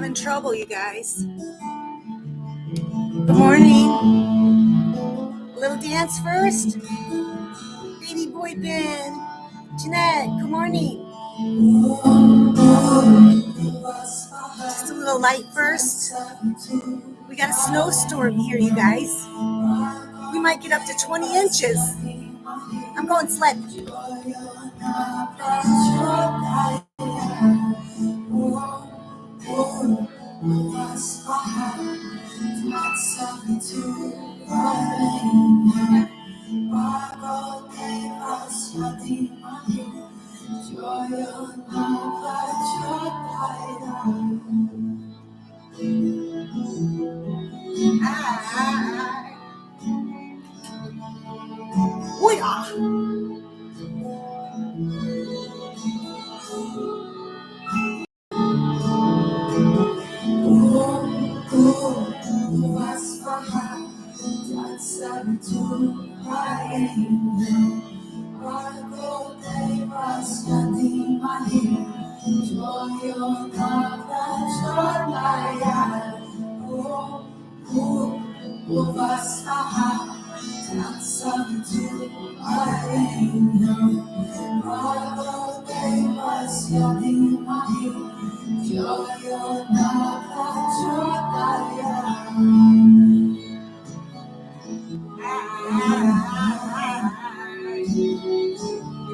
in trouble, you guys. Good morning. Little dance first. Baby boy Ben. Jeanette, good morning. Just a little light first. We got a snowstorm here, you guys. We might get up to 20 inches. I'm going sled.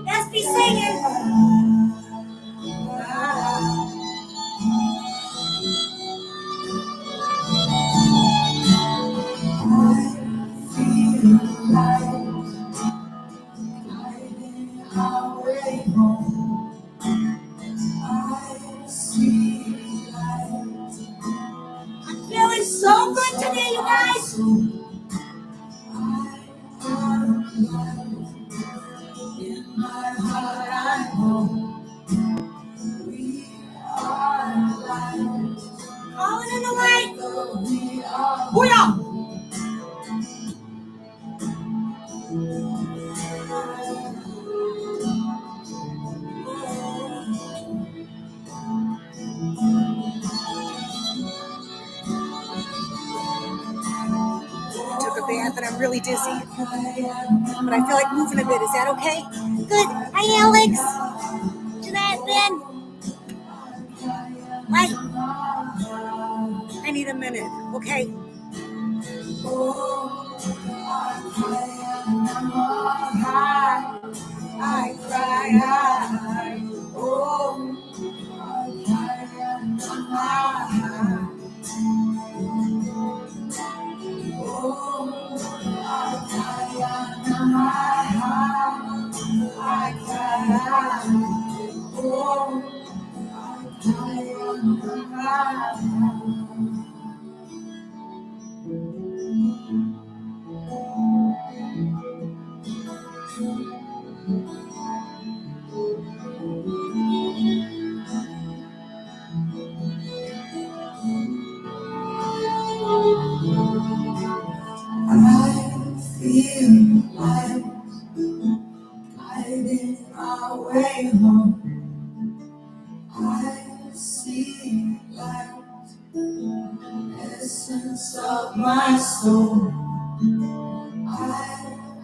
Let's be singing. I'm feeling so good today, you guys. Calling in the light. Booyah! I took a bath and I'm really dizzy, but I feel like moving a bit. Is that okay? Good. Hi, Alex. Jeanette, Ben. Light. I need a minute, okay? I cry. Of my soul, I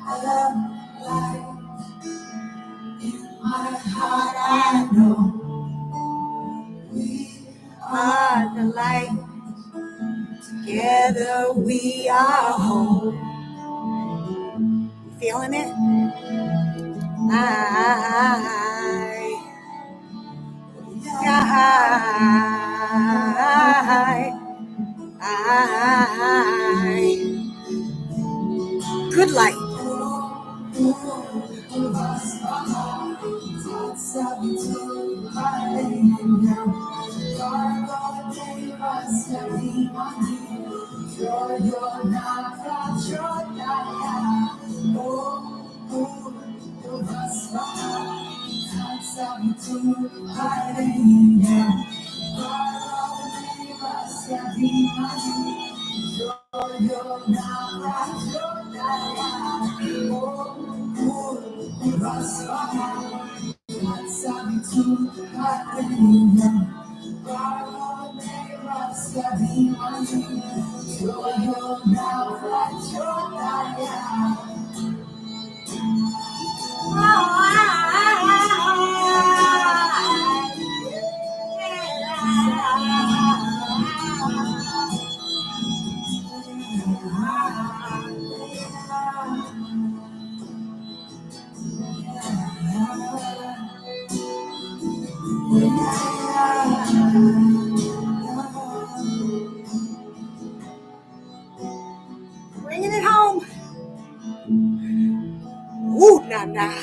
have light in my heart. I know we are the light. Together we are whole. You feeling it? Good light. Bringing it home. Ooh, nah, nah.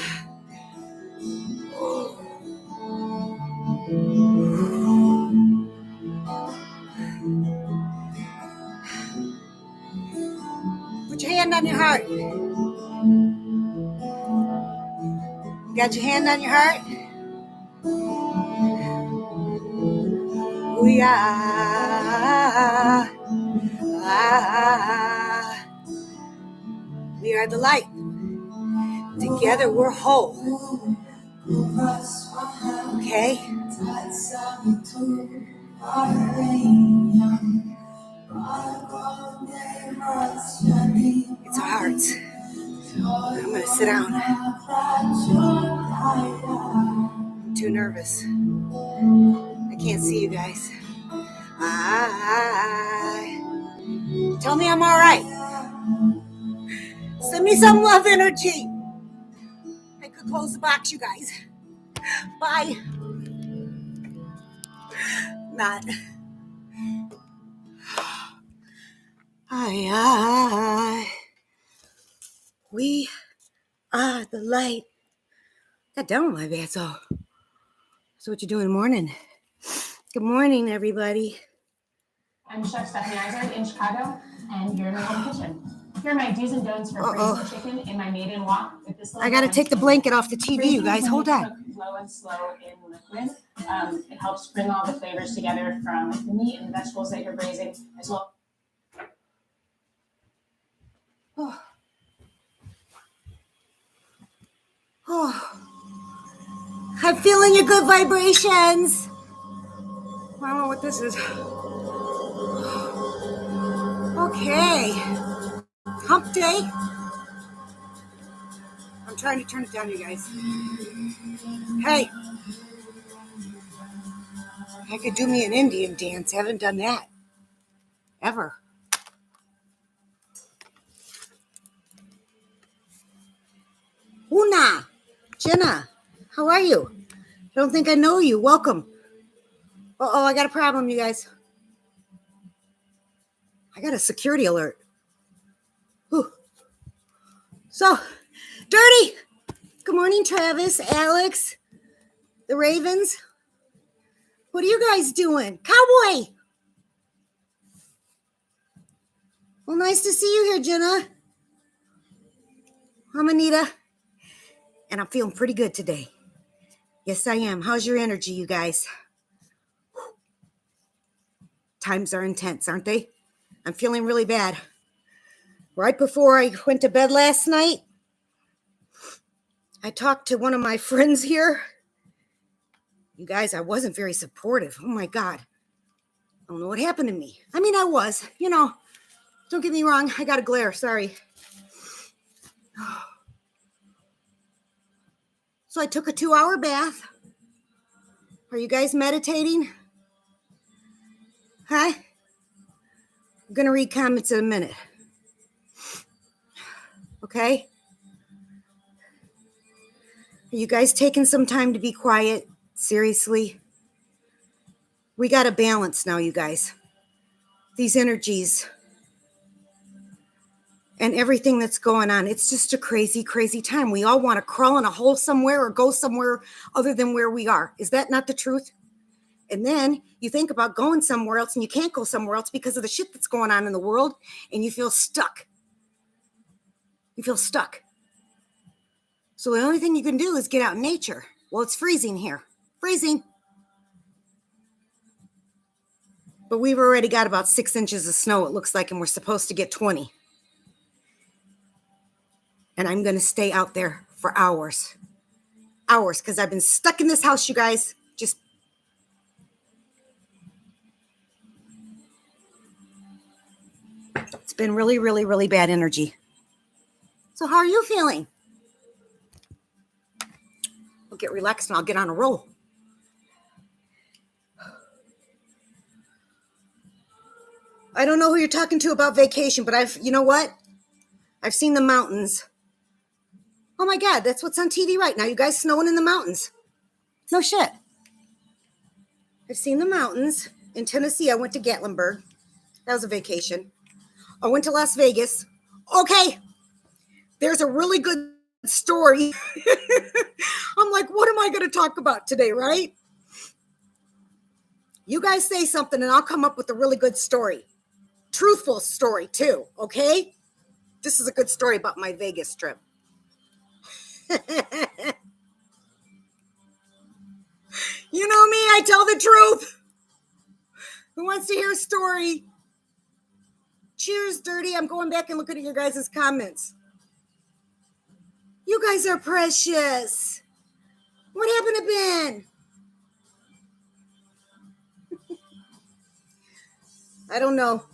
Put your hand on your heart. You got your hand on your heart? We are the light. Together we're whole. Okay? It's our hearts. I'm going to sit down. I'm too nervous. I can't see you guys. Tell me I'm all right. Send me some love energy. I could close the box, you guys. Bye. Not. We are the light. Got down with my bad, so what you doing in the morning? Good morning, everybody. I'm Chef Stephanie Izard in Chicago, and you're in my own kitchen. Here are my do's and don'ts for braising the chicken in my maiden wok with this. I gotta take the blanket off the TV, you guys. Hold on. Cook low and slow in liquid. It helps bring all the flavors together from the meat and the vegetables that you're braising, as well. I'm feeling your good vibrations. I don't know what this is. Okay. Hump day. I'm trying to turn it down, you guys. Hey. I could do me an Indian dance. I haven't done that. Ever. Una. Jenna. How are you? I don't think I know you. Welcome. Uh-oh, I got a problem, you guys. I got a security alert. Whew. So, Dirty. Good morning, Travis, Alex, the Ravens. What are you guys doing? Cowboy. Well, nice to see you here, Jenna. I'm Anita, and I'm feeling pretty good today. Yes, I am. How's your energy, you guys? Times are intense, aren't they? I'm feeling really bad. Right before I went to bed last night, I talked to one of my friends here. You guys, I wasn't very supportive. Oh my God. I don't know what happened to me. I mean, I was, don't get me wrong. I got a glare, sorry. So I took a 2-hour bath. Are you guys meditating? Huh? I'm going to read comments in a minute. Okay? Are you guys taking some time to be quiet? Seriously? We got to balance now, you guys. These energies and everything that's going on. It's just a crazy, crazy time. We all want to crawl in a hole somewhere or go somewhere other than where we are. Is that not the truth? And then you think about going somewhere else and you can't go somewhere else because of the shit that's going on in the world, and you feel stuck. You feel stuck. So the only thing you can do is get out in nature. Well, it's freezing here. Freezing. But we've already got about 6 inches of snow, it looks like, and we're supposed to get 20. And I'm going to stay out there for hours. Hours, because I've been stuck in this house, you guys. Just It's been really, really, really bad energy. So how are you feeling? I'll get relaxed and I'll get on a roll. I don't know who you're talking to about vacation, but you know what? I've seen the mountains. Oh my God, that's what's on TV right now. You guys snowing in the mountains. No shit. I've seen the mountains. In Tennessee, I went to Gatlinburg. That was a vacation. I went to Las Vegas. Okay, there's a really good story. I'm like, what am I going to talk about today, right? You guys say something and I'll come up with a really good story. Truthful story too, okay? This is a good story about my Vegas trip. You know me, I tell the truth. Who wants to hear a story? Cheers, Dirty. I'm going back and looking at your guys' comments. You guys are precious. What happened to Ben? I don't know.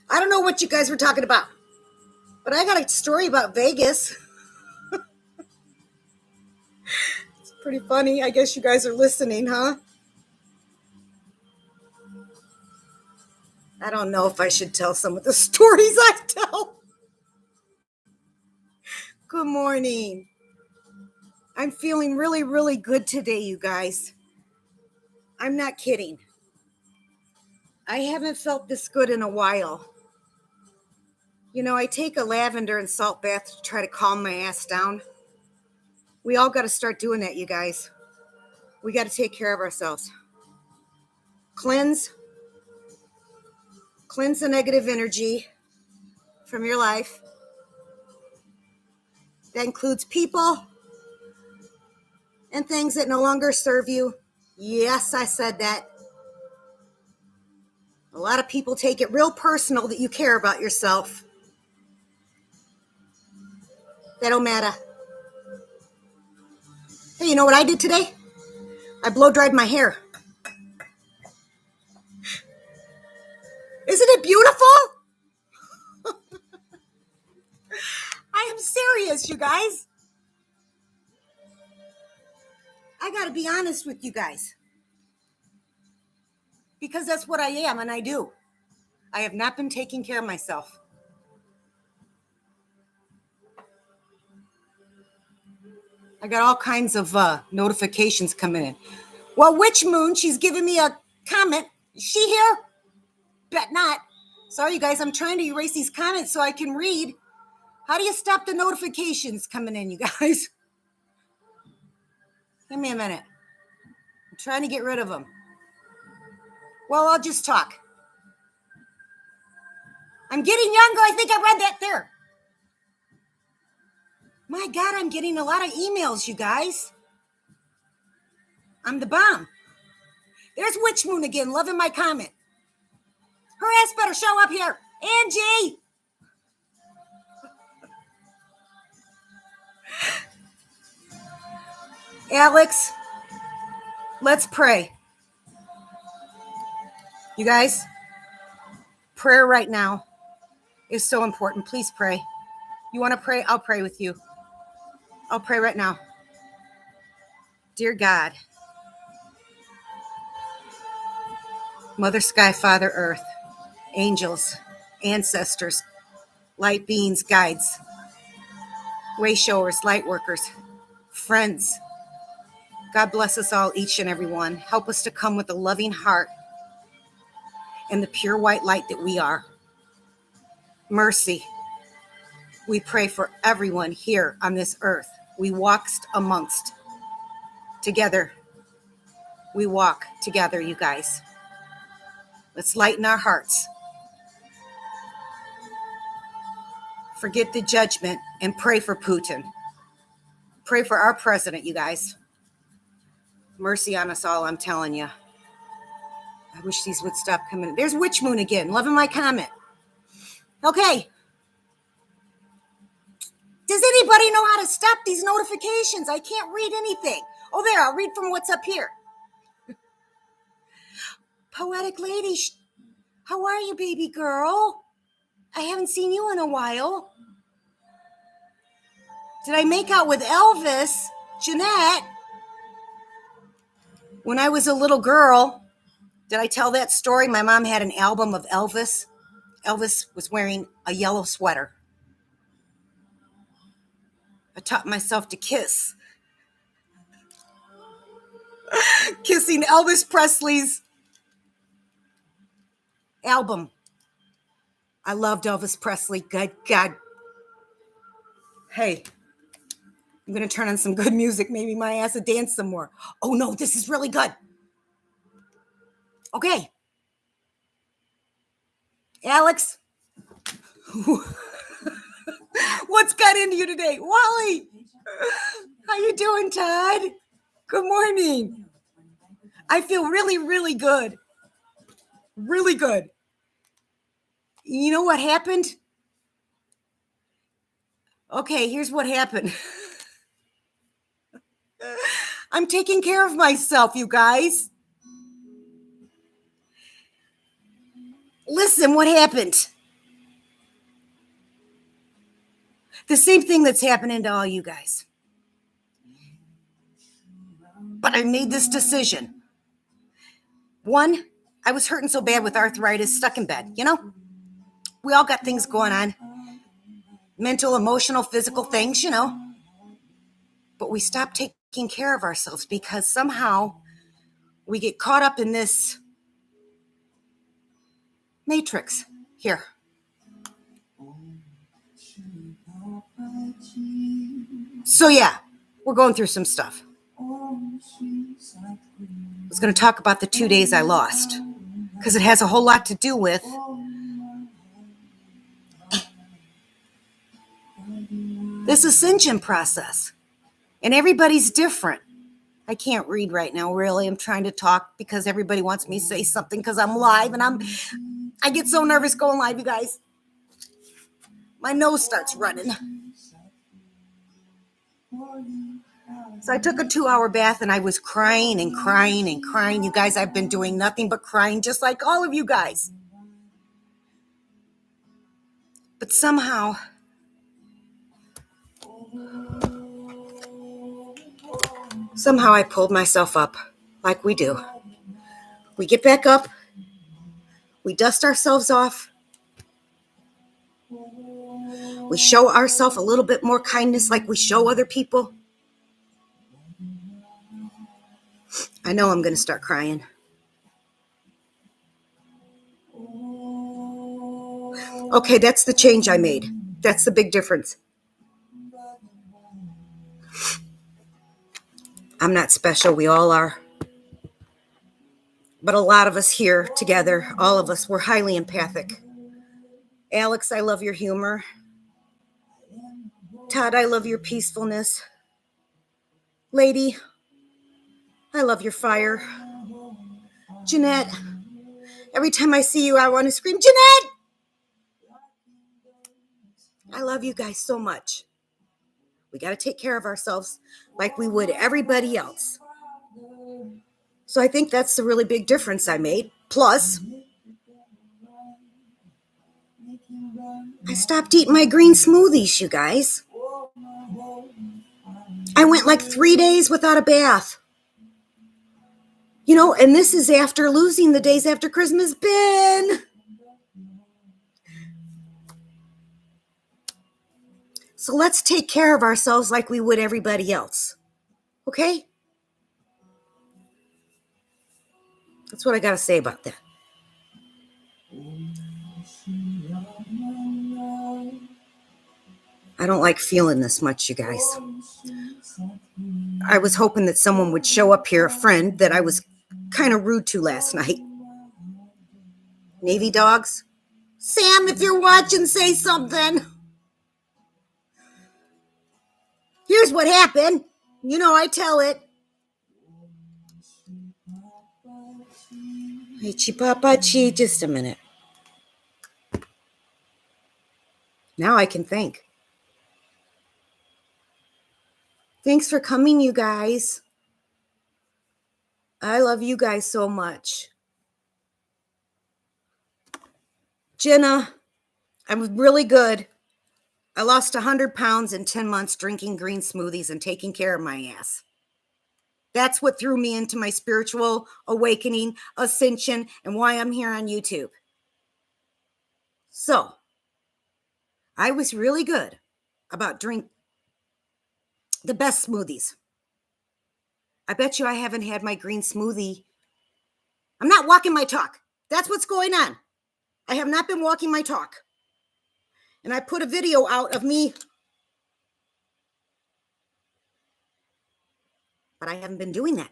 I don't know what you guys were talking about, but I got a story about Vegas. It's pretty funny. I guess you guys are listening, huh? I don't know if I should tell some of the stories I tell. Good morning. I'm feeling really, really good today, you guys. I'm not kidding. I haven't felt this good in a while. You know, I take a lavender and salt bath to try to calm my ass down. We all got to start doing that, you guys. We got to take care of ourselves. Cleanse the negative energy from your life. That includes people and things that no longer serve you. Yes, I said that. A lot of people take it real personal that you care about yourself. That don't matter. Hey, you know what I did today? I blow dried my hair. Isn't it beautiful? I am serious, you guys. I got to be honest with you guys. Because that's what I am and I do. I have not been taking care of myself. I got all kinds of notifications coming in. Well, Witch Moon, she's giving me a comment. Is she here? Bet not. Sorry, you guys. I'm trying to erase these comments so I can read. How do you stop the notifications coming in, you guys? Give me a minute. I'm trying to get rid of them. Well, I'll just talk. I'm getting younger. I think I read that there. My God, I'm getting a lot of emails, you guys. I'm the bomb. There's Witch Moon again, loving my comment. Her ass better show up here. Angie! Alex, let's pray. You guys, prayer right now is so important. Please pray. You want to pray? I'll pray with you. I'll pray right now. Dear God, Mother Sky, Father Earth, angels, ancestors, light beings, guides, way showers, light workers, friends. God bless us all, each and every one. Help us to come with a loving heart and the pure white light that we are. Mercy. We pray for everyone here on this earth. We walked amongst together. We walk together, you guys. Let's lighten our hearts. Forget the judgment and pray for Putin. Pray for our president, you guys. Mercy on us all, I'm telling you. I wish these would stop coming. There's Witch Moon again, loving my comment. Okay. Does anybody know how to stop these notifications? I can't read anything. Oh, there, I'll read from what's up here. Poetic Lady, How are you, baby girl? I haven't seen you in a while. Did I make out with Elvis? Jeanette? When I was a little girl, did I tell that story? My mom had an album of Elvis. Elvis was wearing a yellow sweater. I taught myself to kiss. Kissing Elvis Presley's album. I loved Elvis Presley. Good God. Hey, I'm going to turn on some good music. Maybe my ass will dance some more. Oh, no, this is really good. Okay. Alex. What's got into you today? Wally. How you doing, Todd? Good morning. I feel really, really good. Really good. You know what happened? Okay, here's what happened. I'm taking care of myself, you guys. Listen, what happened? The same thing that's happening to all you guys. But I made this decision. One, I was hurting so bad with arthritis, stuck in bed, you know? We all got things going on. Mental, emotional, physical things, you know. But we stopped taking care of ourselves because somehow we get caught up in this matrix here. So yeah, we're going through some stuff. I was going to talk about the 2 days I lost because it has a whole lot to do with this ascension process. And everybody's different. I can't read right now, really. I'm trying to talk because everybody wants me to say something because I'm live and I get so nervous going live, you guys. My nose starts running. So I took a 2-hour bath and I was crying and crying and crying. You guys, I've been doing nothing but crying, just like all of you guys. But somehow, I pulled myself up like we do. We get back up. We dust ourselves off. We show ourselves a little bit more kindness like we show other people. I know I'm going to start crying. Okay, that's the change I made. That's the big difference. I'm not special. We all are. But a lot of us here together, all of us, we're highly empathic. Alex, I love your humor. Todd, I love your peacefulness. Lady, I love your fire. Jeanette, every time I see you, I want to scream, Jeanette! I love you guys so much. We got to take care of ourselves like we would everybody else. So I think that's the really big difference I made. Plus, I stopped eating my green smoothies, you guys. I went like 3 days without a bath. You know, and this is after losing the days after Christmas bin. So let's take care of ourselves like we would everybody else. Okay? That's what I got to say about that. I don't like feeling this much, you guys. I was hoping that someone would show up here, a friend that I was kind of rude to last night. Navy dogs? Sam, if you're watching, say something. Here's what happened. You know, I tell it. Hey, Chi, just a minute. Now I can think. Thanks for coming, you guys. I love you guys so much. Jenna, I'm really good. I lost 100 pounds in 10 months drinking green smoothies and taking care of my ass. That's what threw me into my spiritual awakening, ascension, and why I'm here on YouTube. So, I was really good about drink the best smoothies. I bet you I haven't had my green smoothie. I'm not walking my talk. That's what's going on. I have not been walking my talk. And I put a video out of me, but I haven't been doing that.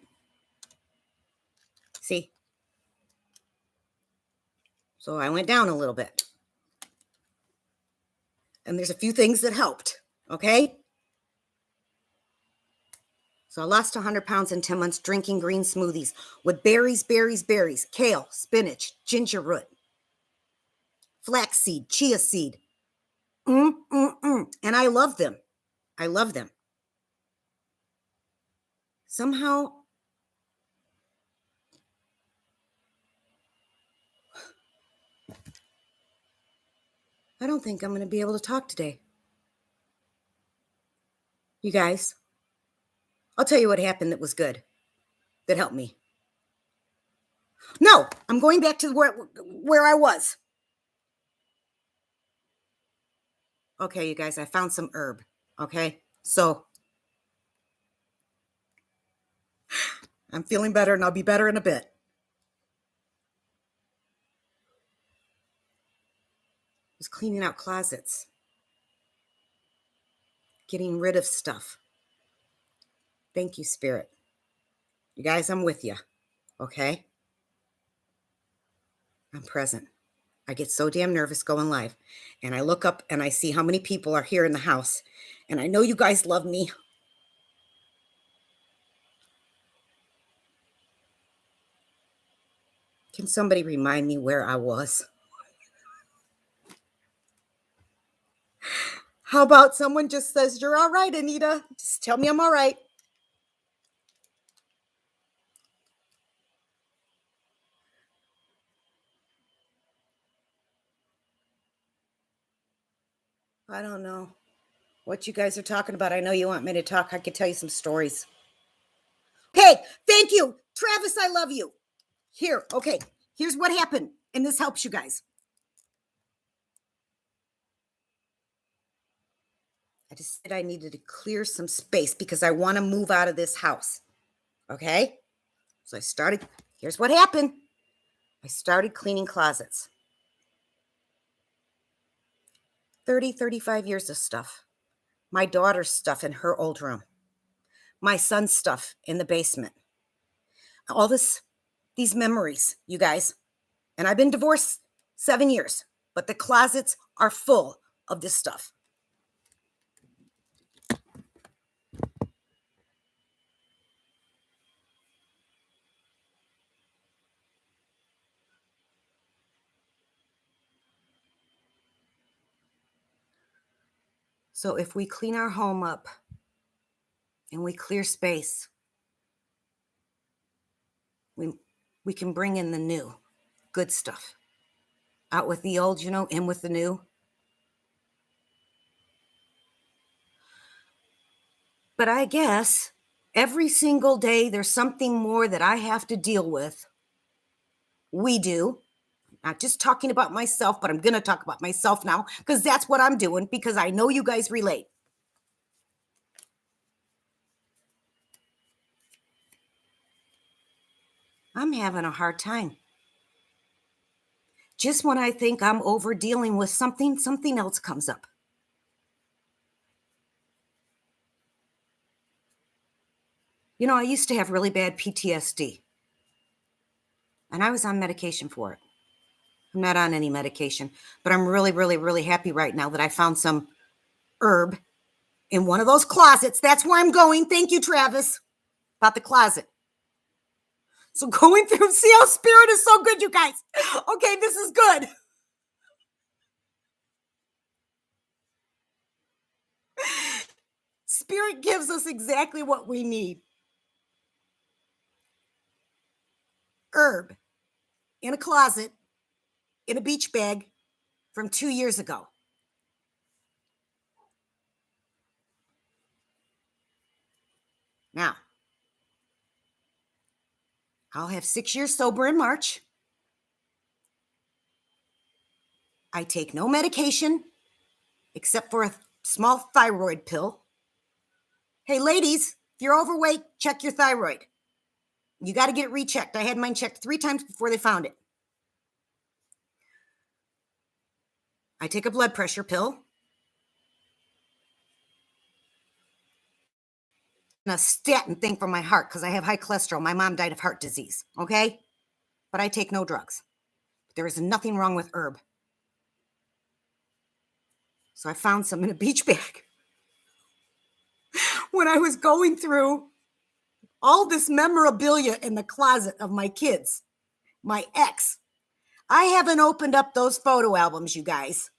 See? So I went down a little bit. And there's a few things that helped, okay? So I lost 100 pounds in 10 months drinking green smoothies with berries, kale, spinach, ginger root, flaxseed, chia seed. And I love them. I love them. Somehow, I don't think I'm going to be able to talk today. You guys, I'll tell you what happened that was good, that helped me. No, I'm going back to where I was. Okay, you guys, I found some herb, okay? So, I'm feeling better and I'll be better in a bit. I was cleaning out closets, getting rid of stuff. Thank you, Spirit. You guys, I'm with you, okay? I'm present. I get so damn nervous going live. And I look up and I see how many people are here in the house. And I know you guys love me. Can somebody remind me where I was? How about someone just says, "You're all right, Anita"? Just tell me I'm all right. I don't know what you guys are talking about. I know you want me to talk. I could tell you some stories. Okay, thank you. Travis, I love you. Here, okay, here's what happened. And this helps you guys. I just said I needed to clear some space because I want to move out of this house. Okay? So here's what happened. I started cleaning closets. 35 years of stuff. My daughter's stuff in her old room. My son's stuff in the basement. All these memories, you guys. And I've been divorced 7 years, but the closets are full of this stuff. So if we clean our home up and we clear space, we can bring in the new, good stuff. Out with the old, in with the new. But I guess every single day there's something more that I have to deal with. We do. Not just talking about myself, but I'm going to talk about myself now because that's what I'm doing because I know you guys relate. I'm having a hard time. Just when I think I'm over dealing with something else comes up. I used to have really bad PTSD. And I was on medication for it. I'm not on any medication, but I'm really, really, really happy right now that I found some herb in one of those closets. That's where I'm going. Thank you, Travis, about the closet. So going through, see how Spirit is so good, you guys. Okay, this is good. Spirit gives us exactly what we need. Herb in a closet, in a beach bag, from 2 years ago. Now, I'll have 6 years sober in March. I take no medication except for a small thyroid pill. Hey, ladies, if you're overweight, check your thyroid. You got to get it rechecked. I had mine checked 3 times before they found it. I take a blood pressure pill and a statin thing for my heart because I have high cholesterol. My mom died of heart disease, okay? But I take no drugs. There is nothing wrong with herb. So I found some in a beach bag. When I was going through all this memorabilia in the closet of my kids, my ex, I haven't opened up those photo albums, you guys.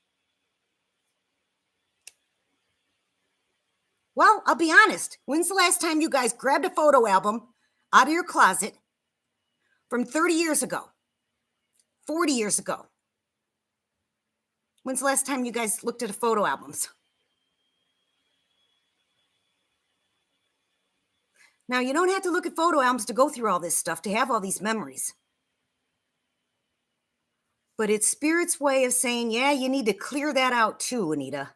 Well, I'll be honest. When's the last time you guys grabbed a photo album out of your closet from 30 years ago, 40 years ago? When's the last time you guys looked at photo albums? Now, you don't have to look at photo albums to go through all this stuff, to have all these memories. But it's Spirit's way of saying, yeah, you need to clear that out too, Anita.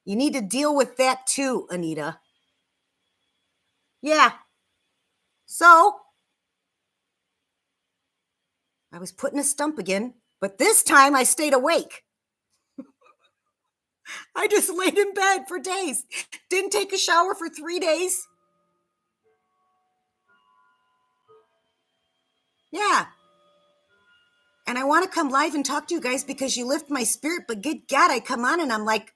You need to deal with that too, Anita. Yeah. So, I was put in a stump again, but this time I stayed awake. I just laid in bed for days. Didn't take a shower for 3 days. Yeah. And I want to come live and talk to you guys because you lift my spirit, but good God, I come on and I'm like,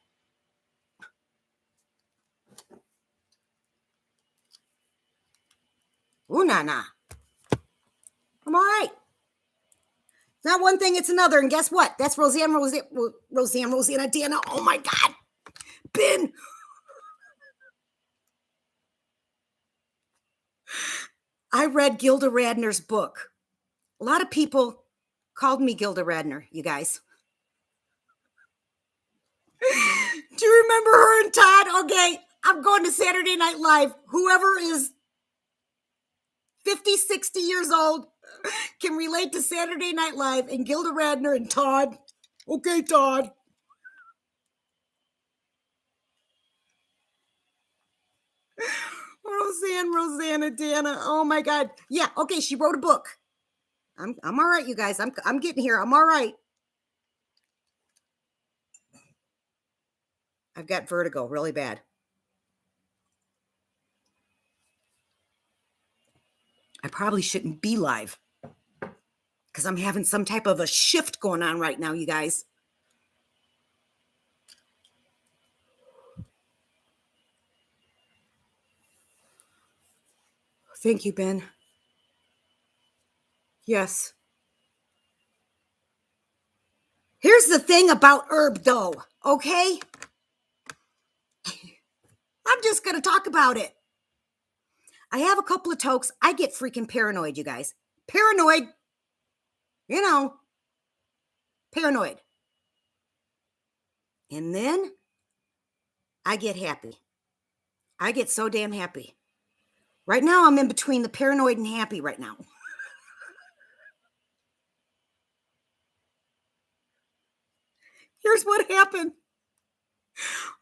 ooh, nah. I'm all right. It's not one thing, it's another. And guess what? That's Roseanne, Dana. Oh my God. Ben. I read Gilda Radner's book. A lot of people called me Gilda Radner, you guys. Do you remember her and Todd? Okay, I'm going to Saturday Night Live. Whoever is 50, 60 years old can relate to Saturday Night Live and Gilda Radner and Todd. Okay, Todd. Rosanna, Dana. Oh my God. Yeah. Okay. She wrote a book. I'm all right, you guys. I'm getting here. I'm all right. I've got vertigo really bad. I probably shouldn't be live because I'm having some type of a shift going on right now, you guys. Thank you, Ben. Yes. Here's the thing about herb, though, okay? I'm just going to talk about it. I have a couple of tokes. I get freaking paranoid, you guys. Paranoid. You know, paranoid. And then I get happy. I get so damn happy. Right now, I'm in between the paranoid and happy right now. Here's what happened.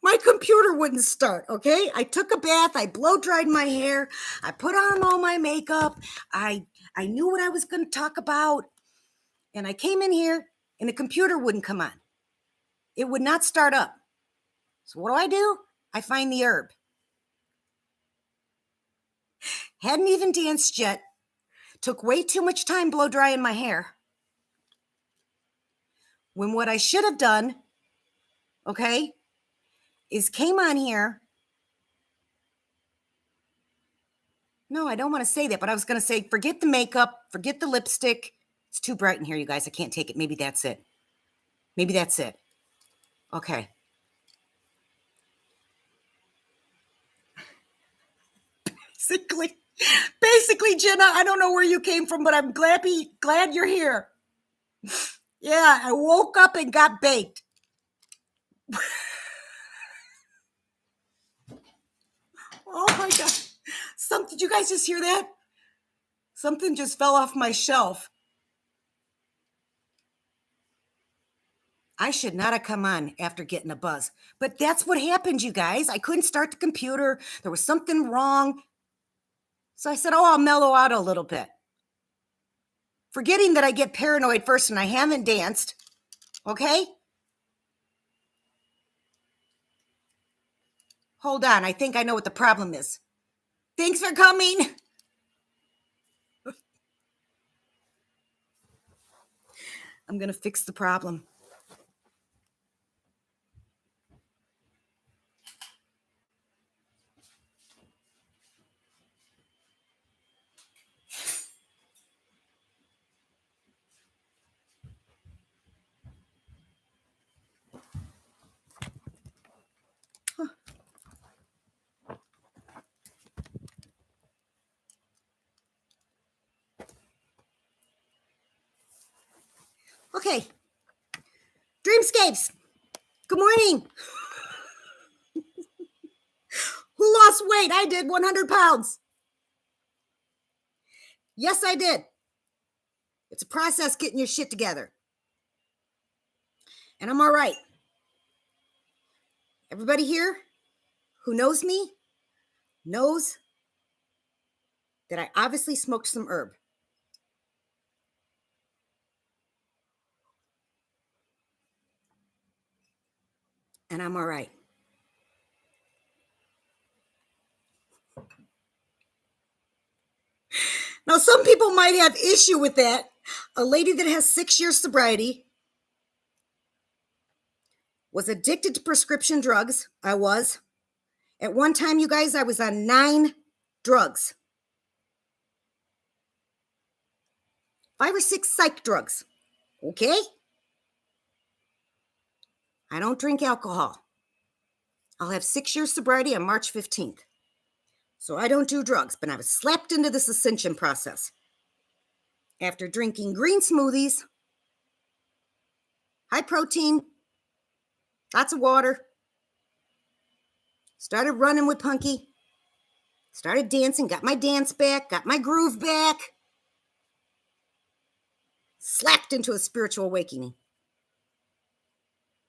My computer wouldn't start, okay? I took a bath. I blow dried my hair. I put on all my makeup. I knew what I was going to talk about. And I came in here, and the computer wouldn't come on. It would not start up. So what do? I find the herb. Hadn't even danced yet. Took way too much time blow drying my hair. When what I should have done, okay, is came on here. No, I don't want to say that, but I was going to say, forget the makeup, forget the lipstick. It's too bright in here, you guys. I can't take it. Maybe that's it. Maybe that's it. Okay. Basically, Jenna, I don't know where you came from, but I'm glad you're here. Yeah, I woke up and got baked. Oh my God. Did you guys just hear that? Something just fell off my shelf. I should not have come on after getting a buzz. But that's what happened, you guys. I couldn't start the computer. There was something wrong. So I said, oh, I'll mellow out a little bit. Forgetting that I get paranoid first and I haven't danced. Okay? Hold on. I think I know what the problem is. Thanks for coming. I'm going to fix the problem. Okay. Dreamscapes. Good morning. Who lost weight? I did 100 pounds. Yes, I did. It's a process getting your shit together. And I'm all right. Everybody here who knows me knows that I obviously smoked some herb. And I'm all right. Now, some people might have issue with that. A lady that has 6 years sobriety was addicted to prescription drugs. I was. At one time, you guys, I was on 9 drugs. 5 or 6 psych drugs. Okay? I don't drink alcohol. I'll have 6 years sobriety on March 15th. So I don't do drugs, but I was slapped into this ascension process. After drinking green smoothies, high protein, lots of water, started running with Punky, started dancing, got my dance back, got my groove back, slapped into a spiritual awakening.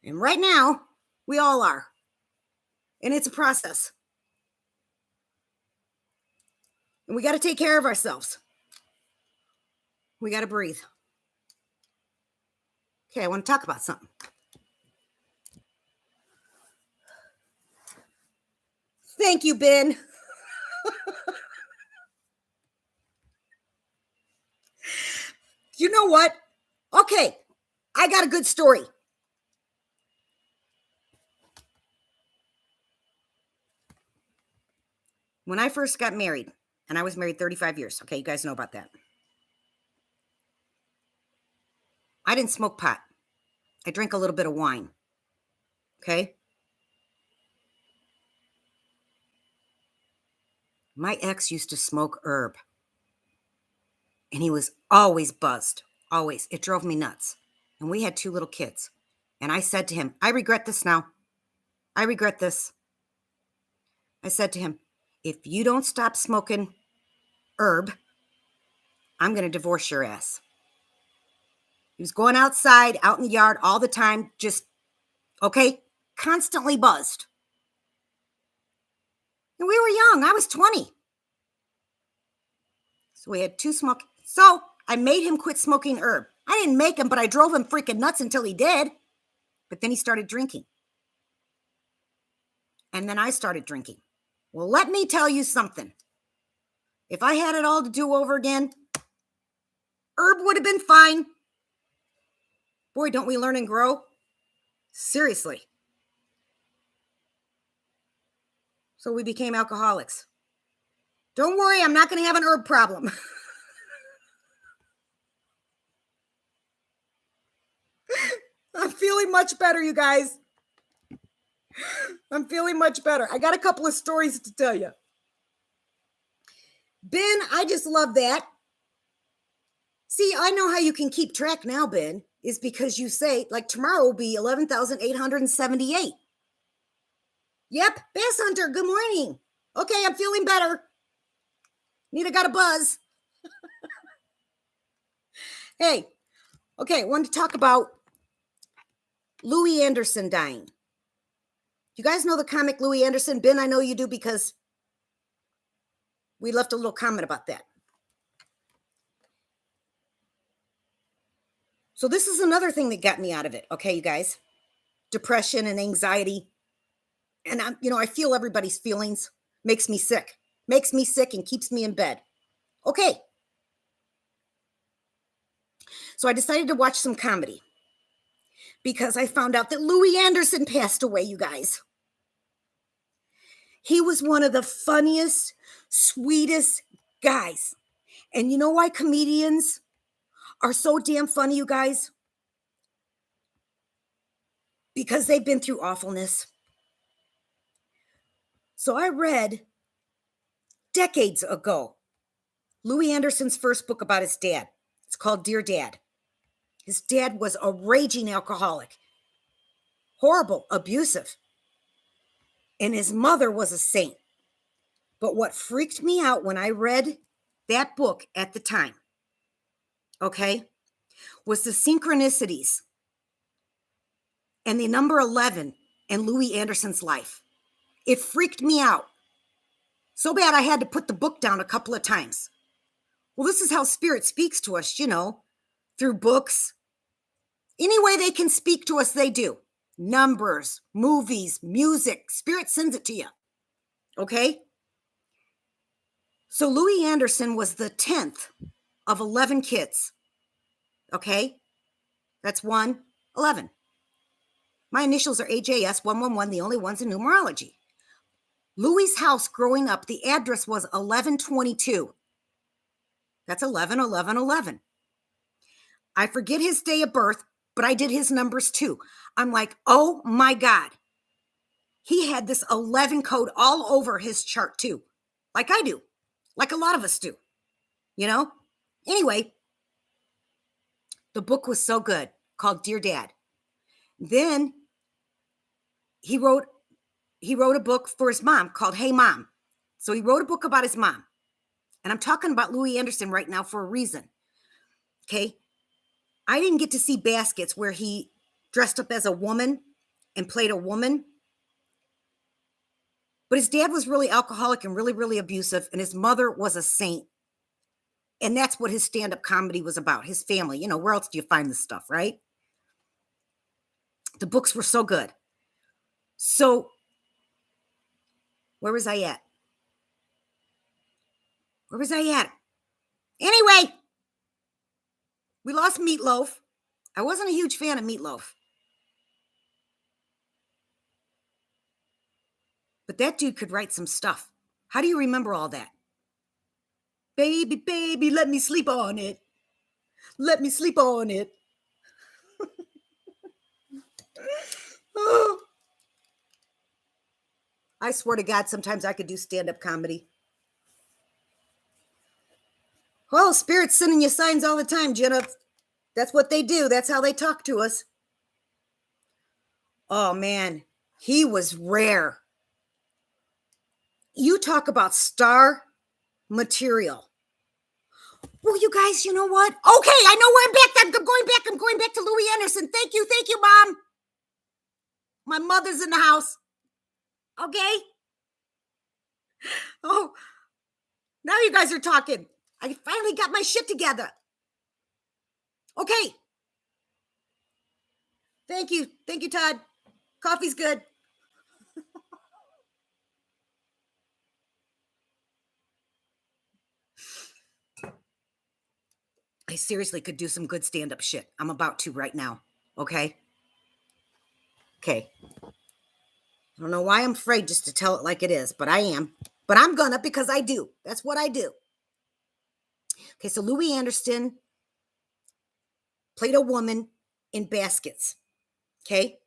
And right now, we all are. And it's a process. And we got to take care of ourselves. We got to breathe. Okay, I want to talk about something. Thank you, Ben. You know what? Okay, I got a good story. When I first got married, and I was married 35 years. Okay, you guys know about that. I didn't smoke pot. I drank a little bit of wine. Okay? My ex used to smoke herb. And he was always buzzed. Always. It drove me nuts. And we had 2 little kids. And I said to him, I regret this now. I regret this. I said to him, if you don't stop smoking herb, I'm going to divorce your ass. He was going outside, out in the yard all the time, just, okay, constantly buzzed. And we were young. I was 20. So we had 2 smoke. So I made him quit smoking herb. I didn't make him, but I drove him freaking nuts until he did. But then he started drinking. And then I started drinking. Well, let me tell you something. If I had it all to do over again, herb would have been fine. Boy, don't we learn and grow? Seriously. So we became alcoholics. Don't worry, I'm not going to have an herb problem. I'm feeling much better, you guys. I'm feeling much better. I got a couple of stories to tell you. Ben, I just love that. See, I know how you can keep track now, Ben. is because you say, like, tomorrow will be 11,878. Yep, Bass Hunter, good morning. Okay, I'm feeling better. Anita got a buzz. Hey, okay, I wanted to talk about Louis Anderson dying. You guys know the comic Louis Anderson? Ben, I know you do because we left a little comment about that. So this is another thing that got me out of it, okay, you guys? Depression and anxiety. And I feel everybody's feelings. Makes me sick and keeps me in bed. Okay. So I decided to watch some comedy because I found out that Louis Anderson passed away, you guys. He was one of the funniest, sweetest guys. And you know why comedians are so damn funny, you guys? Because they've been through awfulness. So I read decades ago Louis Anderson's first book about his dad. It's called Dear Dad. His dad was a raging alcoholic, horrible, abusive. And his mother was a saint. But what freaked me out when I read that book at the time, okay, was the synchronicities and the number 11 in Louis Anderson's life. It freaked me out so bad I had to put the book down a couple of times. Well, this is how spirit speaks to us, through books. Any way they can speak to us, they do. Numbers, movies, music, spirit sends it to you. Okay? So Louis Anderson was the 10th of 11 kids. Okay? That's 11. My initials are AJS 111, the only ones in numerology. Louis's house growing up, the address was 1122. That's 11, 11, 11. I forget his day of birth, but I did his numbers too. I'm like, oh my God. He had this 11 code all over his chart too. Like I do. Like a lot of us do. Anyway, the book was so good, called Dear Dad. Then he wrote a book for his mom called Hey Mom. So he wrote a book about his mom. And I'm talking about Louis Anderson right now for a reason. Okay? I didn't get to see Baskets where he dressed up as a woman and played a woman. But his dad was really alcoholic and really, really abusive. And his mother was a saint. And that's what his stand-up comedy was about, his family. Where else do you find this stuff, right? The books were so good. So, where was I at? Anyway, we lost Meatloaf. I wasn't a huge fan of Meatloaf. But that dude could write some stuff. How do you remember all that? Baby, baby, let me sleep on it. Let me sleep on it. Oh. I swear to God, sometimes I could do stand-up comedy. Well, Spirit's sending you signs all the time, Jenna. That's what they do. That's how they talk to us. Oh, man. He was rare. You talk about star material. Well, you guys, you know what? Okay, I know where I'm back. I'm going back to Louis Anderson. Thank you, Mom. My mother's in the house. Okay? Oh, now you guys are talking. I finally got my shit together. Okay. Thank you, Todd. Coffee's good. I seriously could do some good stand-up shit. I'm about to right now. Okay? Okay. I don't know why I'm afraid just to tell it like it is, but I am. But I'm gonna because I do. That's what I do. Okay, so Louis Anderson played a woman in Baskets. Okay?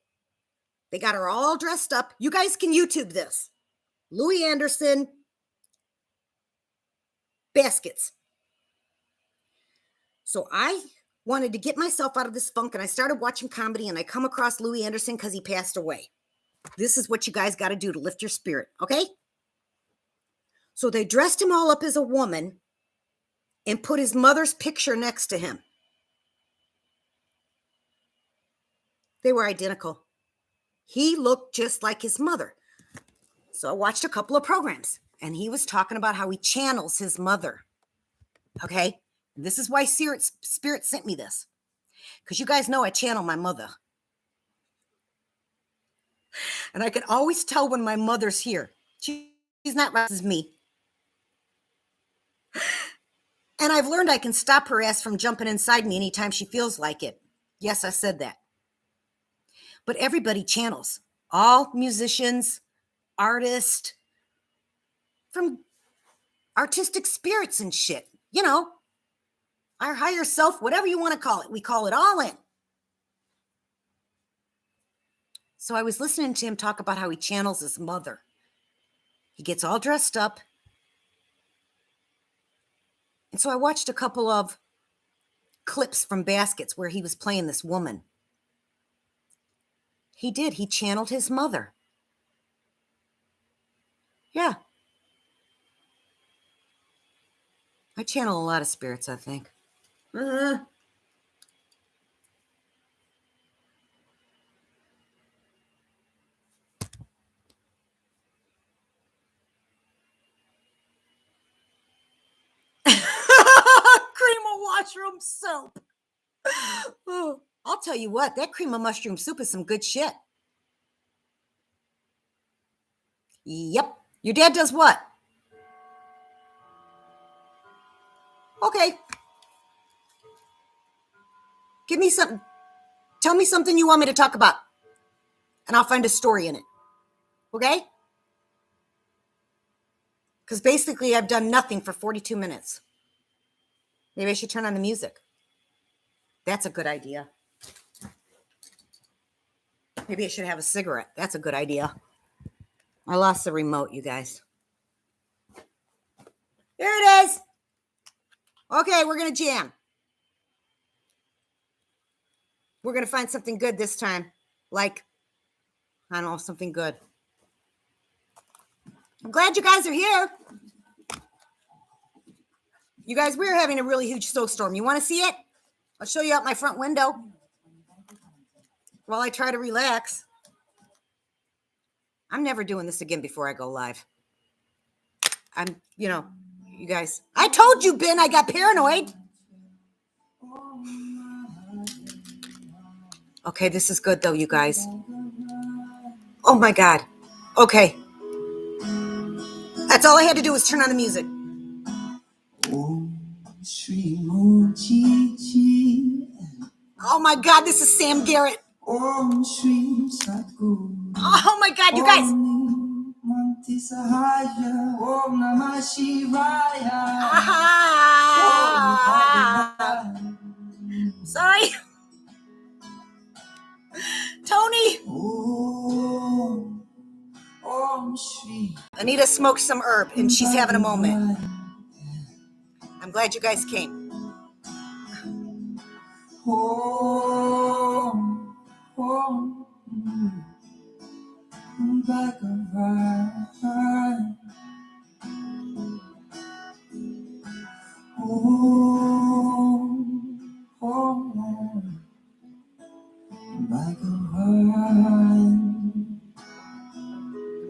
They got her all dressed up. You guys can YouTube this. Louis Anderson, Baskets. So I wanted to get myself out of this funk, and I started watching comedy, and I come across Louis Anderson because he passed away. This is what you guys got to do to lift your spirit, okay? So they dressed him all up as a woman and put his mother's picture next to him. They were identical. He looked just like his mother. So I watched a couple of programs, and he was talking about how he channels his mother. Okay? This is why Spirit sent me this. Because you guys know I channel my mother. And I can always tell when my mother's here. She's not right as me. And I've learned I can stop her ass from jumping inside me anytime she feels like it. Yes, I said that. But everybody channels. All musicians, artists, from artistic spirits and shit. You know, our higher self, whatever you want to call it. We call it all in. So I was listening to him talk about how he channels his mother. He gets all dressed up. And so I watched a couple of clips from Baskets where he was playing this woman. He did. He channeled his mother. Yeah. I channel a lot of spirits, I think. Cream of mushroom soup. Oh, I'll tell you what, that cream of mushroom soup is some good shit. Yep. Your dad does what? Okay. Give me something. Tell me something you want me to talk about. And I'll find a story in it. Okay? Because basically I've done nothing for 42 minutes. Maybe I should turn on the music. That's a good idea. Maybe I should have a cigarette. That's a good idea. I lost the remote, you guys. There it is. Okay, we're going to jam. We're going to find something good this time. Like, I don't know, something good. I'm glad you guys are here. You guys, we're having a really huge snowstorm. You want to see it? I'll show you out my front window while I try to relax. I'm never doing this again before I go live. You guys, I told you, Ben, I got paranoid. Okay, this is good though, you guys. Oh my God. Okay. That's all I had to do was turn on the music. Oh my God, this is Sam Garrett. Oh my God, you guys. Sorry. Tony. Anita smoked some herb and she's having a moment. I'm glad you guys came.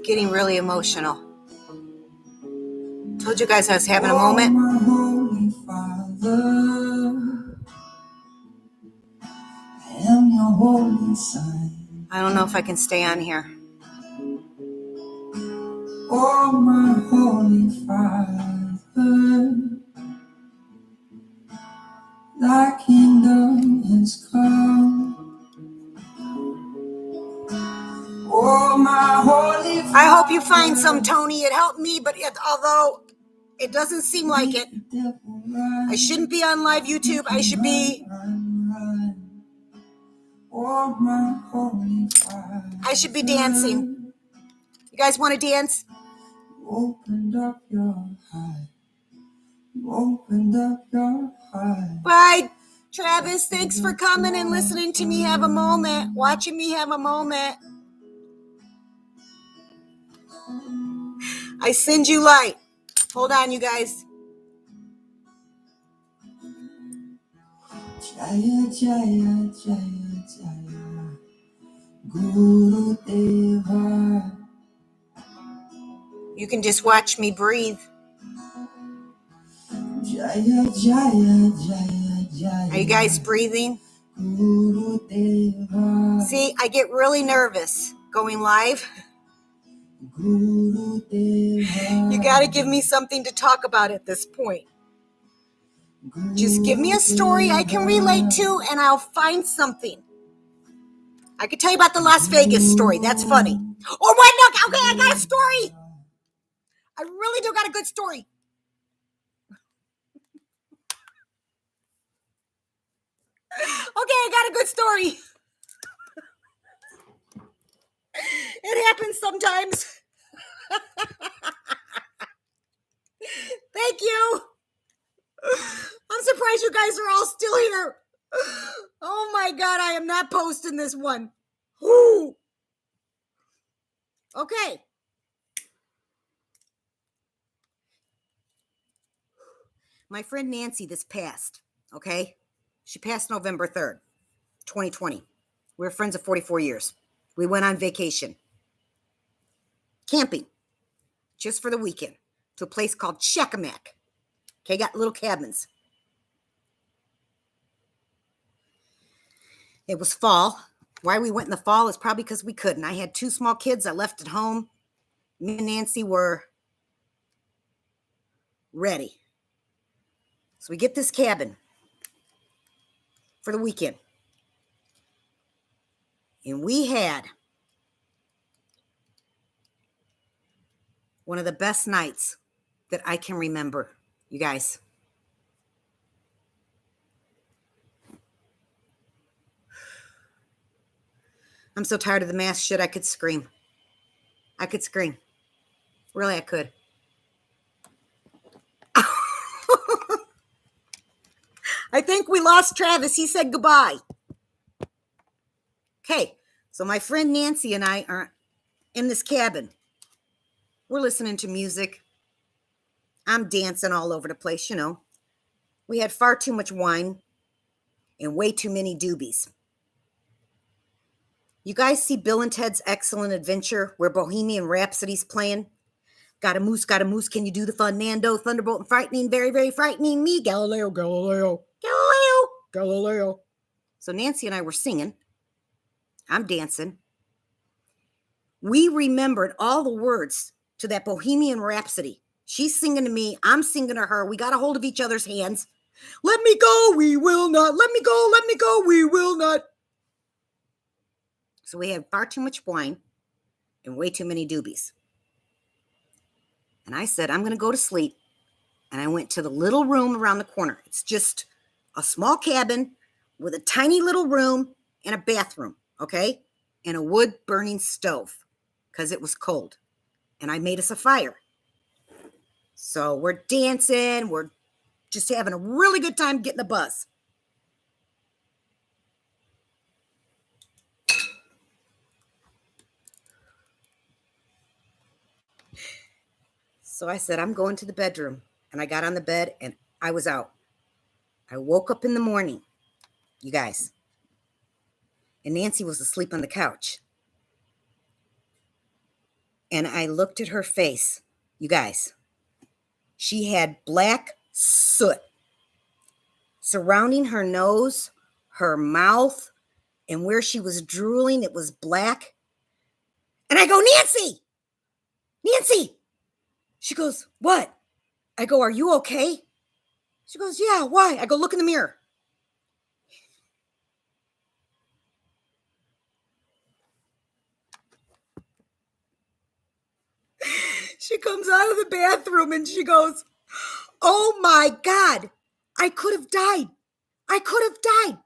Getting really emotional. Told you guys I was having a moment. I don't know if I can stay on here. Oh, my Holy Father, thy kingdom has come. Oh, my Holy Father. I hope you find some, Tony. It helped me, but although it doesn't seem like it, I shouldn't be on live YouTube. I should be. I should be dancing. You guys want to dance? Opened up your heart. Opened up your heart. Right. Travis, thanks for coming and listening to me have a moment, watching me have a moment. I send you light. Hold on, you guys. Jaya, Jaya, Jaya, Jaya, Guru Deva. You can just watch me breathe. Jaya, Jaya, Jaya, Jaya. Are you guys breathing? Guru Deva. See, I get really nervous going live. Guru Deva. You got to give me something to talk about at this point. Just give me a story I can relate to, and I'll find something. I could tell you about the Las Vegas story. That's funny. Oh, what? Look, okay, I got a story. I really do got a good story. Okay, I got a good story. It happens sometimes. Thank you. I'm surprised you guys are all still here. Oh my God, I am not posting this one. Ooh. Okay. My friend Nancy this passed, okay? She passed November 3rd, 2020. We were friends of 44 years. We went on vacation. Camping. Just for the weekend. To a place called Checkamack. Okay, got little cabins. It was fall. Why we went in the fall is probably because we couldn't. I had 2 small kids I left at home. Me and Nancy were ready. So we get this cabin for the weekend. And we had one of the best nights that I can remember, you guys. I'm so tired of the mask shit, I could scream. I could scream. Really, I could. I think we lost Travis. He said goodbye. Okay, so my friend Nancy and I are in this cabin. We're listening to music. I'm dancing all over the place, you know. We had far too much wine and way too many doobies. You guys see Bill and Ted's Excellent Adventure where Bohemian Rhapsody's playing? Got a moose, can you do the fun, Nando? Thunderbolt and frightening, very, very frightening me. Galileo, Galileo, Galileo, Galileo. So Nancy and I were singing. I'm dancing. We remembered all the words to that Bohemian Rhapsody. She's singing to me. I'm singing to her. We got a hold of each other's hands. Let me go, we will not. Let me go, we will not. So we had far too much wine and way too many doobies. And I said, I'm going to go to sleep. And I went to the little room around the corner. It's just a small cabin with a tiny little room and a bathroom, okay? And a wood burning stove because it was cold. And I made us a fire. So we're dancing. We're just having a really good time getting the buzz. So I said, I'm going to the bedroom. And I got on the bed and I was out. I woke up in the morning, you guys. And Nancy was asleep on the couch. And I looked at her face, you guys. She had black soot surrounding her nose, her mouth, and where she was drooling, it was black. And I go, Nancy! Nancy! She goes, what? I go, are you okay? She goes, yeah, why? I go, look in the mirror. She comes out of the bathroom and she goes, oh my God, I could have died. I could have died.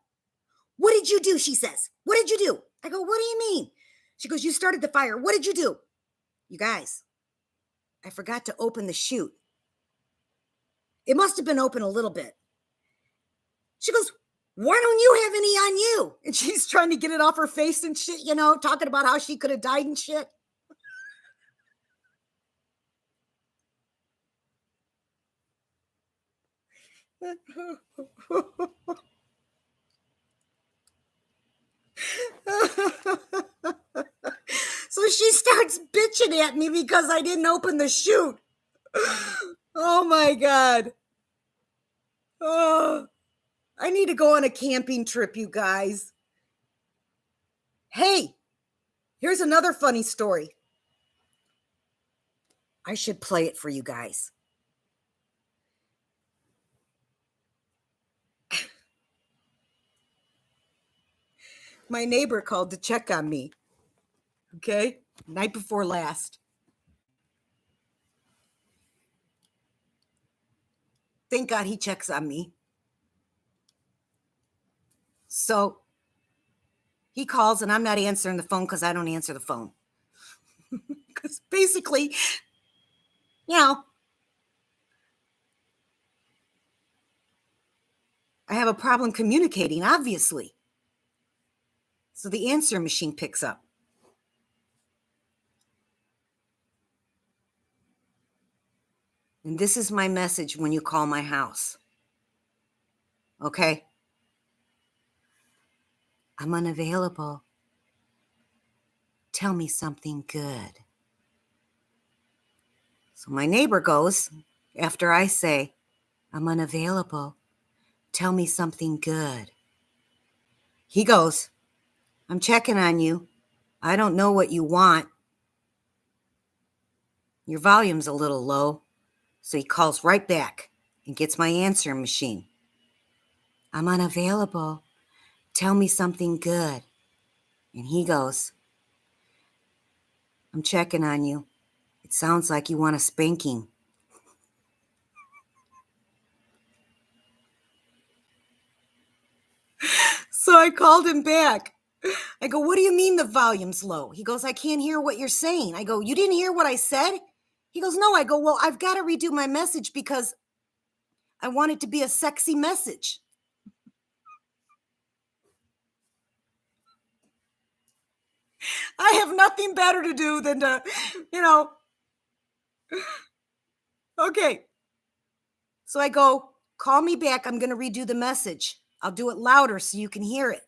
What did you do? She says, what did you do? I go, what do you mean? She goes, you started the fire. What did you do? You guys, I forgot to open the chute. It must have been open a little bit. She goes, Why don't you have any on you? And she's trying to get it off her face and shit, talking about how she could have died and shit. So she starts bitching at me because I didn't open the chute. Oh my God. Oh, I need to go on a camping trip, you guys. Hey, here's another funny story. I should play it for you guys. My neighbor called to check on me. Okay? Night before last. Thank God he checks on me. So he calls and I'm not answering the phone because I don't answer the phone. Because basically, I have a problem communicating, obviously. So the answer machine picks up. And this is my message when you call my house. Okay? I'm unavailable. Tell me something good. So my neighbor goes, after I say, I'm unavailable. Tell me something good. He goes, I'm checking on you. I don't know what you want. Your volume's a little low. So he calls right back and gets my answering machine. I'm unavailable. Tell me something good. And he goes, I'm checking on you. It sounds like you want a spanking. So I called him back. I go, what do you mean the volume's low? He goes, I can't hear what you're saying. I go, you didn't hear what I said? He goes, no. I go, well, I've got to redo my message because I want it to be a sexy message. I have nothing better to do than to, okay. So I go, call me back. I'm going to redo the message. I'll do it louder so you can hear it.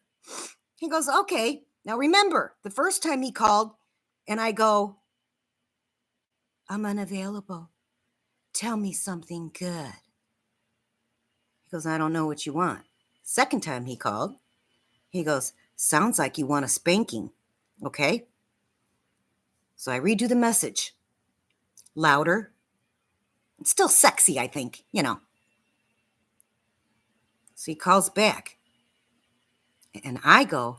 He goes, okay. Now remember, the first time he called and I go, I'm unavailable. Tell me something good. He goes, I don't know what you want. Second time he called, he goes, sounds like you want a spanking. Okay. So I redo the message. Louder. It's still sexy, I think, So he calls back. And I go,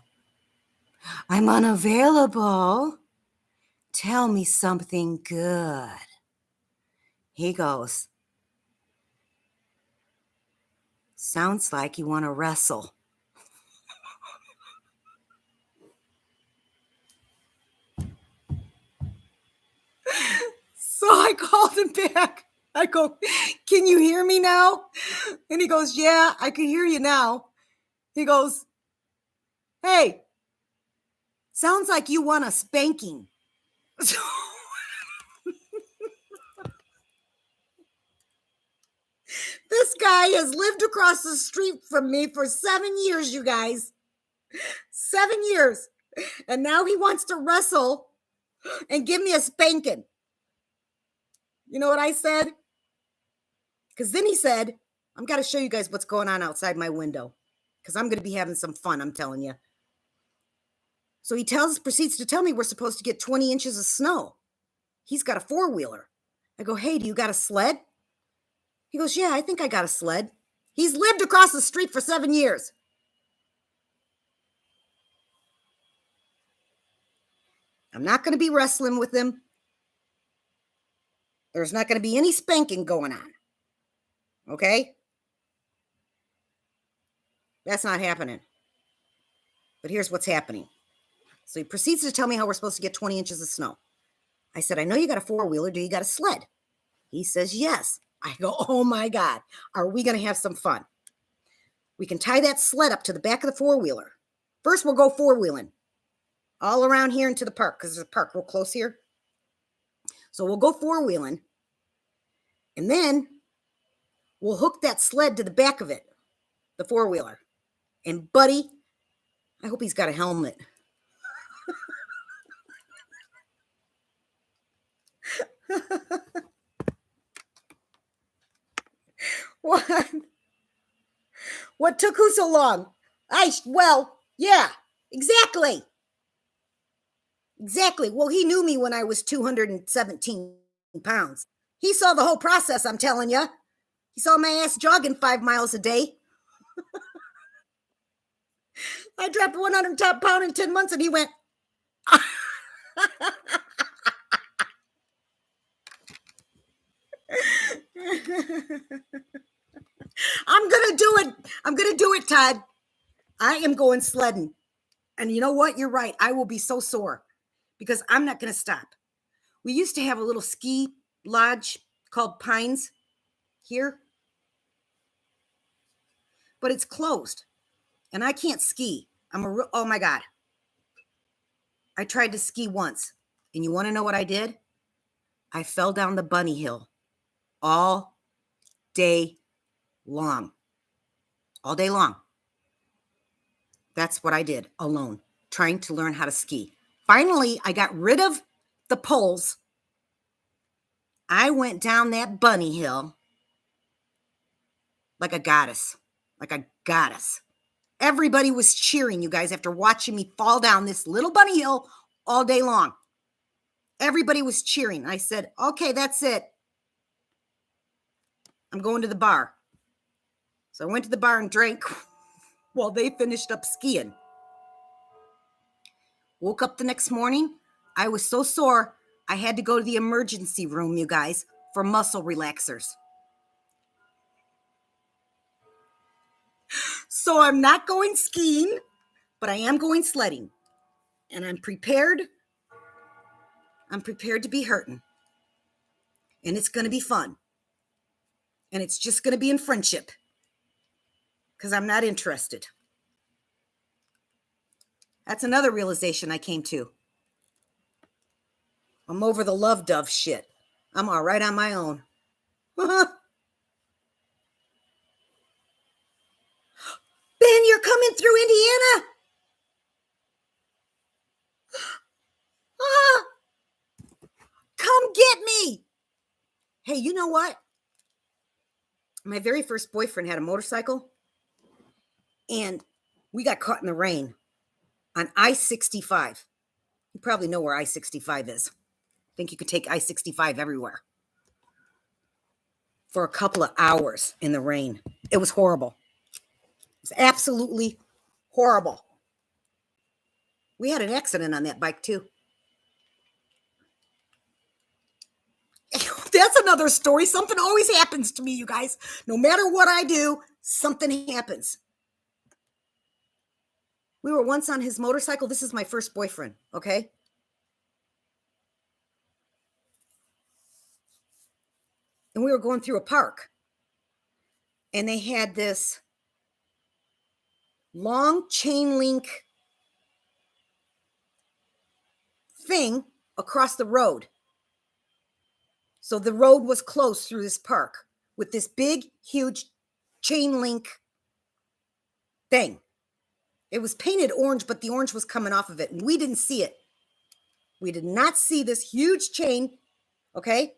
I'm unavailable. Tell me something good. He goes, sounds like you want to wrestle. So I called him back. I go, can you hear me now? And he goes, yeah, I can hear you now. He goes, hey, sounds like you want a spanking. So this guy has lived across the street from me for 7 years, you guys. 7 years. And now he wants to wrestle and give me a spanking. You know what I said? Because then he said, I'm got to show you guys what's going on outside my window. Because I'm going to be having some fun, I'm telling you. So he proceeds to tell me we're supposed to get 20 inches of snow. He's got a 4-wheeler. I go, hey, do you got a sled? He goes, yeah, I think I got a sled. He's lived across the street for 7 years. I'm not going to be wrestling with him. There's not going to be any spanking going on. Okay? That's not happening. But here's what's happening. So he proceeds to tell me how we're supposed to get 20 inches of snow. I said, I know you got a 4-wheeler. Do you got a sled? He says, yes. I go, oh my God. Are we going to have some fun? We can tie that sled up to the back of the four-wheeler. First, we'll go four-wheeling all around here into the park because there's a park real close here. So we'll go four-wheeling, and then we'll hook that sled to the back of it, the four-wheeler. And buddy, I hope he's got a helmet. What took who so long? Well, yeah, exactly. Exactly. Well, he knew me when I was 217 pounds. He saw the whole process, I'm telling you. He saw my ass jogging 5 miles a day. I dropped 100 pounds in 10 months and he went, I'm going to do it. I'm going to do it, Todd. I am going sledding. And you know what? You're right. I will be so sore because I'm not going to stop. We used to have a little ski lodge called Pines here, but it's closed and I can't ski. Oh my God. I tried to ski once and you want to know what I did? I fell down the bunny hill all day long. All day long. That's what I did alone, trying to learn how to ski. Finally, I got rid of the poles. I went down that bunny hill like a goddess, like a goddess. Everybody was cheering, you guys, after watching me fall down this little bunny hill all day long. Everybody was cheering. I said, okay, that's it. I'm going to the bar. So I went to the bar and drank while they finished up skiing. Woke up the next morning. I was so sore, I had to go to the emergency room, you guys, for muscle relaxers. So I'm not going skiing, but I am going sledding. And I'm prepared. I'm prepared to be hurting. And it's going to be fun. And it's just going to be in friendship. Because I'm not interested. That's another realization I came to. I'm over the love dove shit. I'm all right on my own. Ben, you're coming through Indiana? Come get me. Hey, you know what? My very first boyfriend had a motorcycle. And we got caught in the rain on I-65. You probably know where I-65 is. I think you could take I-65 everywhere. For a couple of hours in the rain. It was horrible. It was absolutely horrible. We had an accident on that bike too. That's another story. Something always happens to me, you guys. No matter what I do, something happens. We were once on his motorcycle. This is my first boyfriend, okay? And we were going through a park. And they had this long chain link thing across the road. So the road was closed through this park with this big, huge chain link thing. It was painted orange, but the orange was coming off of it, and we didn't see it. We did not see this huge chain, okay?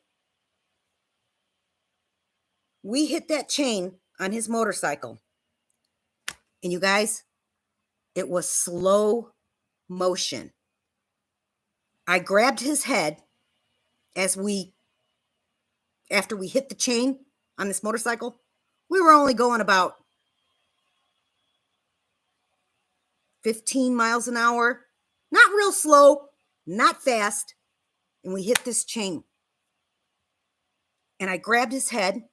We hit that chain on his motorcycle. And you guys, it was slow motion. I grabbed his head after we hit the chain on this motorcycle. We were only going about 15 miles an hour. Not real slow, not fast. And we hit this chain. And I grabbed his head.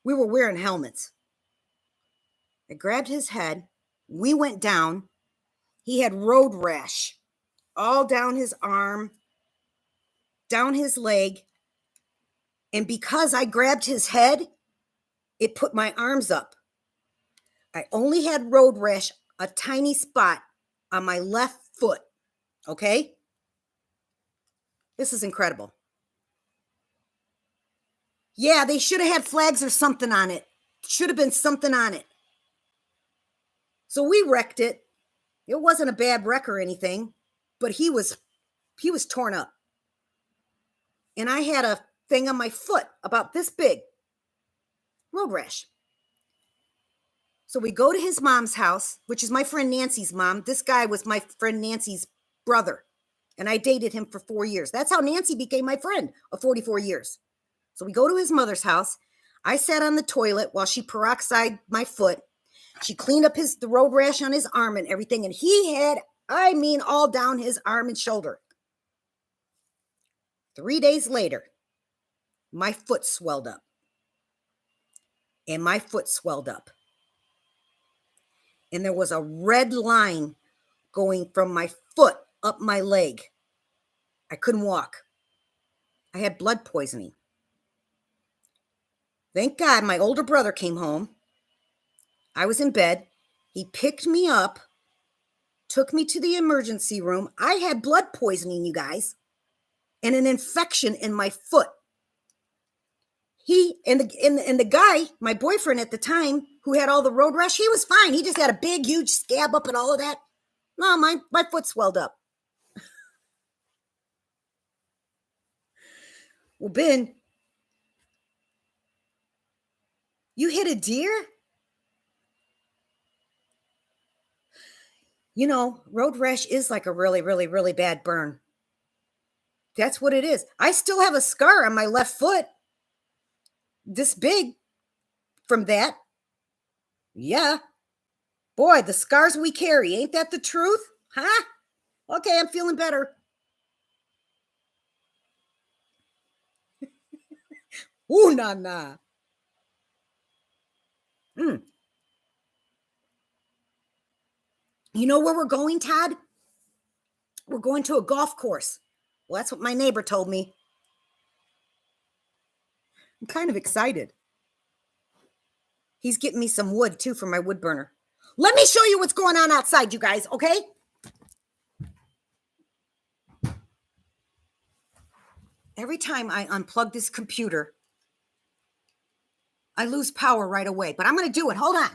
We were wearing helmets. I grabbed his head. We went down. He had road rash all down his arm, down his leg. And because I grabbed his head, it put my arms up. I only had road rash, a tiny spot on my left foot. Okay? This is incredible. Yeah, they should have had flags or something on it. Should have been something on it. So we wrecked it. It wasn't a bad wreck or anything, but he was torn up. And I had a thing on my foot about this big. Road rash. So we go to his mom's house, which is my friend Nancy's mom. This guy was my friend Nancy's brother. And I dated him for 4 years. That's how Nancy became my friend of 44 years. So we go to his mother's house. I sat on the toilet while she peroxide my foot. She cleaned up the road rash on his arm and everything. And he had, all down his arm and shoulder. 3 days later, my foot swelled up. And my foot swelled up. And there was a red line going from my foot up my leg. I couldn't walk. I had blood poisoning. Thank God my older brother came home. I was in bed. He picked me up, took me to the emergency room. I had blood poisoning, you guys, and an infection in my foot. He and the guy, my boyfriend at the time, who had all the road rash, he was fine. He just had a big, huge scab up and all of that. No, my foot swelled up. Well, Ben, you hit a deer? You know, road rash is like a really, really, really bad burn. That's what it is. I still have a scar on my left foot. This big from that. Yeah. Boy, the scars we carry. Ain't that the truth? Huh? Okay, I'm feeling better. Ooh, nah. You know where we're going, Todd? We're going to a golf course. Well, that's what my neighbor told me. I'm kind of excited. He's getting me some wood, too, for my wood burner. Let me show you what's going on outside, you guys, okay? Every time I unplug this computer, I lose power right away. But I'm going to do it. Hold on.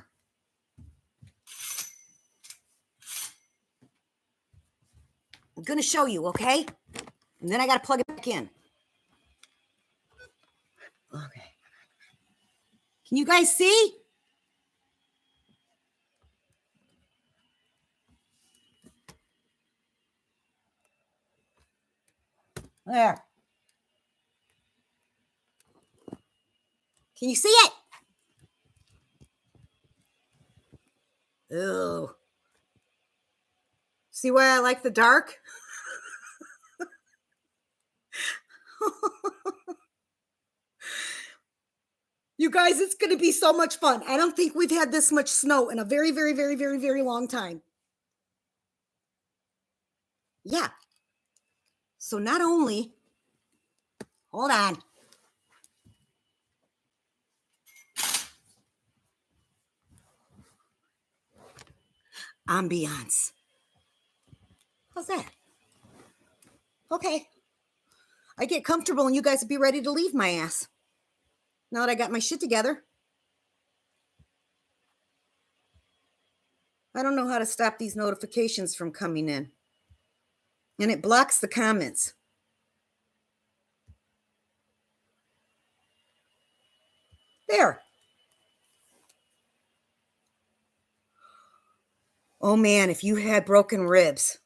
I'm going to show you, okay? And then I got to plug it back in. Okay. Can you guys see? There. Can you see it? Ew. See why I like the dark? You guys, it's going to be so much fun. I don't think we've had this much snow in a very, very, very, very, very long time. Yeah. So not only, hold on. Ambiance. How's that? Okay. I get comfortable and you guys will be ready to leave my ass. Now that I got my shit together. I don't know how to stop these notifications from coming in. And it blocks the comments. There. Oh man, if you had broken ribs,